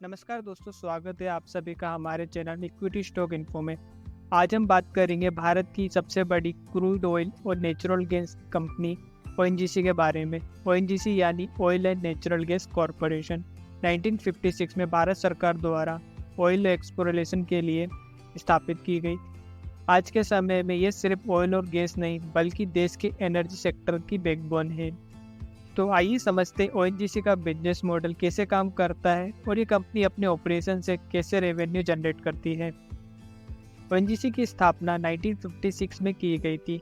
नमस्कार दोस्तों, स्वागत है आप सभी का हमारे चैनल इक्विटी स्टॉक इन्फो में। आज हम बात करेंगे भारत की सबसे बड़ी क्रूड ऑयल और नेचुरल गैस कंपनी ओएनजीसी के बारे में। ओएनजीसी यानी oil and natural gas corporation 1956 में भारत सरकार द्वारा ऑयल एक्सप्लोरेशन के लिए स्थापित की गई। आज के समय में ये सिर्फ ऑयल और गैस नहीं बल्कि देश के एनर्जी सेक्टर की बैकबोन है। तो आइए समझते हैं ओएनजीसी का बिजनेस मॉडल कैसे काम करता है और ये कंपनी अपने ऑपरेशन से कैसे रेवेन्यू जनरेट करती है। ओएनजीसी की स्थापना 1956 में की गई थी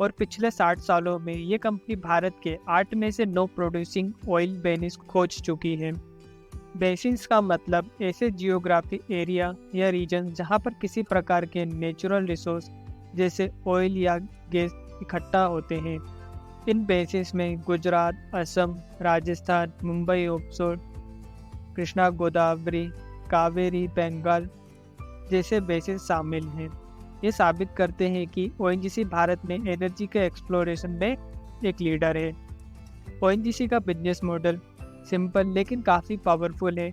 और पिछले 60 सालों में ये कंपनी भारत के 8 में से 9 प्रोड्यूसिंग ऑयल बेसिन्स खोज चुकी है। बेसिन्स का मतलब ऐसे जियोग्राफी एरिया या रीजन जहाँ पर किसी प्रकार के नेचुरल रिसोर्स जैसे ऑयल या गैस इकट्ठा होते हैं। इन बेसिस में गुजरात, असम, राजस्थान, मुंबई ऑफशोर, कृष्णा गोदावरी, कावेरी, बंगाल जैसे बेसिस शामिल हैं। ये साबित करते हैं कि ओएनजीसी भारत में एनर्जी के एक्सप्लोरेशन में एक लीडर है। ओएनजीसी का बिजनेस मॉडल सिंपल लेकिन काफ़ी पावरफुल है।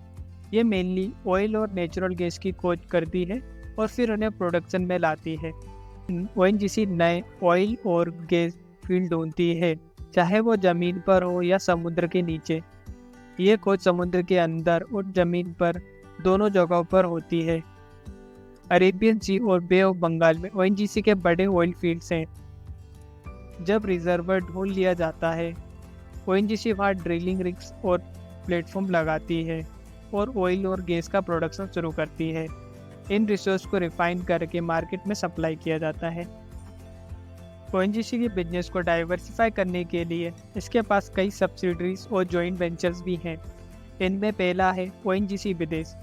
ये मेनली ऑयल और नेचुरल गैस की खोज करती है और फिर उन्हें प्रोडक्शन में लाती है। ओएनजीसी नए ऑयल और गैस फील्ड ढूंढती है, चाहे वो जमीन पर हो या समुद्र के नीचे। ये खोज समुद्र के अंदर और जमीन पर दोनों जगहों पर होती है। अरेबियन सी और बे ऑफ बंगाल में ओएनजीसी के बड़े ऑयल फील्ड्स हैं। जब रिजर्वर ढूंढ लिया जाता है, ओएनजीसी वहाँ ड्रिलिंग रिग्स और प्लेटफॉर्म लगाती है और ऑयल और गैस का प्रोडक्शन शुरू करती है। इन रिसोर्स को रिफाइन करके मार्केट में सप्लाई किया जाता है। ओएनजीसी के बिजनेस को डाइवर्सिफाई करने के लिए इसके पास कई सब्सिडरीज और जॉइंट वेंचर्स भी हैं। इनमें पहला है ओएनजीसी विदेश,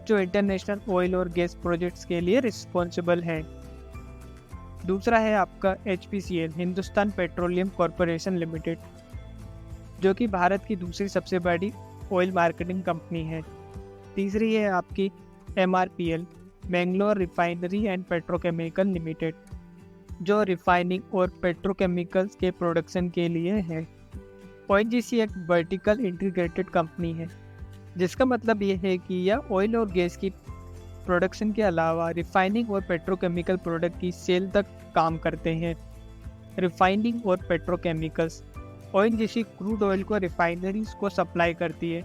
जो इंटरनेशनल ऑयल और गैस प्रोजेक्ट्स के लिए रिस्पॉन्सिबल है। दूसरा है आपका HPCL, Hindustan petroleum corporation limited, जो कि भारत की दूसरी सबसे बड़ी ऑयल मार्केटिंग कंपनी है। तीसरी है आपकी MRPL, Mangalore refinery and petrochemical limited, जो रिफाइनिंग और पेट्रोकेमिकल्स के प्रोडक्शन के लिए है। ओएनजीसी एक वर्टिकल इंटीग्रेटेड कंपनी है, जिसका मतलब ये है कि यह ऑयल और गैस की प्रोडक्शन के अलावा रिफाइनिंग और पेट्रोकेमिकल प्रोडक्ट की सेल तक काम करते हैं। रिफाइनिंग और पेट्रोकेमिकल्स, ओएनजीसी क्रूड ऑयल को रिफाइनरीज को सप्लाई करती है,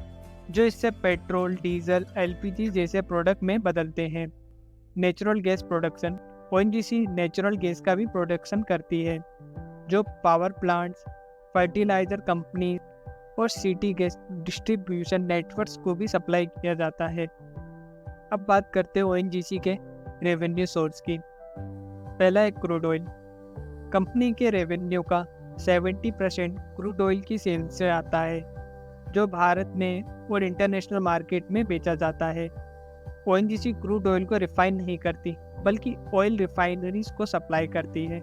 जो इससे पेट्रोल, डीजल, LPG जैसे प्रोडक्ट में बदलते हैं। Natural gas production, ONGC natural gas का भी प्रोडक्शन करती है, जो पावर प्लांट्स, फर्टिलाइजर कंपनी और सिटी गैस डिस्ट्रीब्यूशन नेटवर्क्स को भी सप्लाई किया जाता है। अब बात करते हैं ओएनजीसी के रेवेन्यू सोर्स की। पहला है क्रूड ऑयल। कंपनी के रेवेन्यू का 70% क्रूड ऑयल की सेल से आता है, जो भारत में और इंटरनेशनल मार्केट में बेचा जाता है। ओएनजीसी क्रूड ऑयल को रिफाइन नहीं करती बल्कि ऑयल रिफाइनरीज को सप्लाई करती है,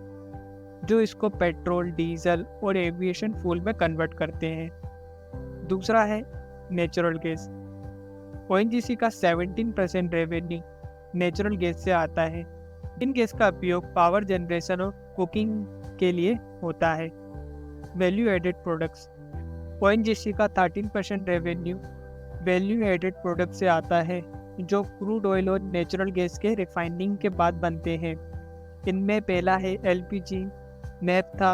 जो इसको पेट्रोल, डीजल और एविएशन फ्यूल में कन्वर्ट करते हैं। दूसरा है नेचुरल गैस। ओएनजीसी का 17% रेवेन्यू नेचुरल गैस से आता है। इन गैस का उपयोग पावर जनरेशन और कुकिंग के लिए होता है। वैल्यू एडेड प्रोडक्ट्स, ओएनजीसी का 13% रेवेन्यू वैल्यू एडेड प्रोडक्ट से आता है, जो क्रूड ऑयल और नेचुरल गैस के रिफाइनिंग के बाद बनते हैं। इनमें पहला है LPG, नेफ्था,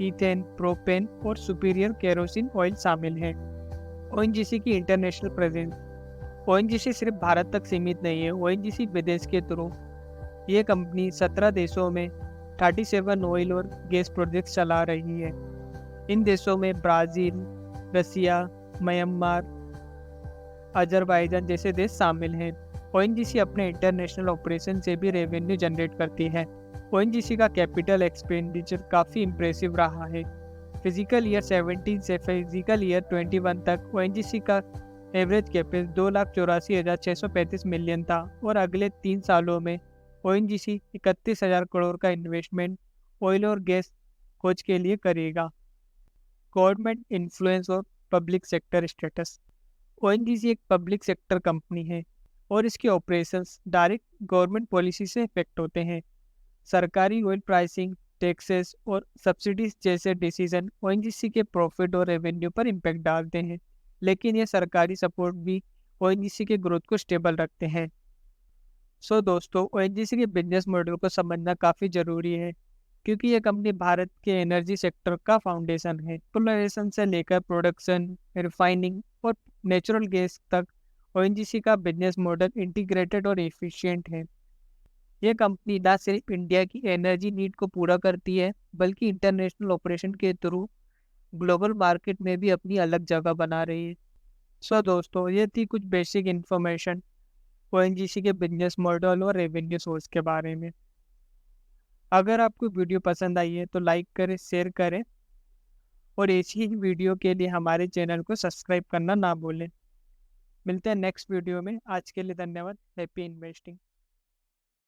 ईथेन, प्रोपेन और सुपीरियर केरोसिन ऑयल शामिल हैं। ओएनजीसी की इंटरनेशनल प्रेजेंस, ओएनजीसी सिर्फ भारत तक सीमित नहीं है। ओएनजीसी विदेश के थ्रू ये कंपनी 17 देशों में 37 ऑयल और गैस प्रोजेक्ट्स चला रही है। इन देशों में ब्राज़ील, रसिया, म्यांमार, अजरबैजान जैसे देश शामिल हैं। ओएनजीसी अपने इंटरनेशनल ऑपरेशन से भी रेवेन्यू जनरेट करती है। ओएनजीसी का कैपिटल एक्सपेंडिचर काफ़ी इम्प्रेसिव रहा है। फिजिकल ईयर 17 से फिजिकल ईयर 21 तक ओएनजीसी का एवरेज कैपेक्स 2,84,635 मिलियन था और अगले 3 सालों में ओएनजीसी 31,000 करोड़ का इन्वेस्टमेंट ऑयल और गैस खोज के लिए करेगा। गवर्नमेंट इन्फ्लुएंस और पब्लिक सेक्टर स्टेटस, ओएनजीसी एक पब्लिक सेक्टर कंपनी है और इसके ऑपरेशंस डायरेक्ट गवर्नमेंट पॉलिसी से इफेक्ट होते हैं। सरकारी ऑयल प्राइसिंग, टैक्सेस और सब्सिडीज जैसे डिसीजन ओएनजीसी के प्रॉफिट और रेवेन्यू पर इम्पैक्ट डालते हैं, लेकिन ये सरकारी सपोर्ट भी ओएनजीसी के ग्रोथ को स्टेबल रखते हैं। सो दोस्तों, ओएनजीसी के बिजनेस मॉडल को समझना काफ़ी ज़रूरी है, क्योंकि ये कंपनी भारत के एनर्जी सेक्टर का फाउंडेशन है। एक्सप्लोरेशन से लेकर प्रोडक्शन, रिफाइनिंग और नेचुरल गैस तक ओएनजीसी का बिजनेस मॉडल इंटीग्रेटेड और एफिशिएंट है। ये कंपनी ना सिर्फ इंडिया की एनर्जी नीड को पूरा करती है, बल्कि इंटरनेशनल ऑपरेशन के थ्रू ग्लोबल मार्केट में भी अपनी अलग जगह बना रही है। सो दोस्तों, ये थी कुछ बेसिक इन्फॉर्मेशन ओएनजीसी के बिजनेस मॉडल और रेवेन्यू सोर्स के बारे में। अगर आपको वीडियो पसंद आई है तो लाइक करें, शेयर करें और ऐसी ही वीडियो के लिए हमारे चैनल को सब्सक्राइब करना ना भूलें। मिलते हैं नेक्स्ट वीडियो में। आज के लिए धन्यवाद। Happy investing.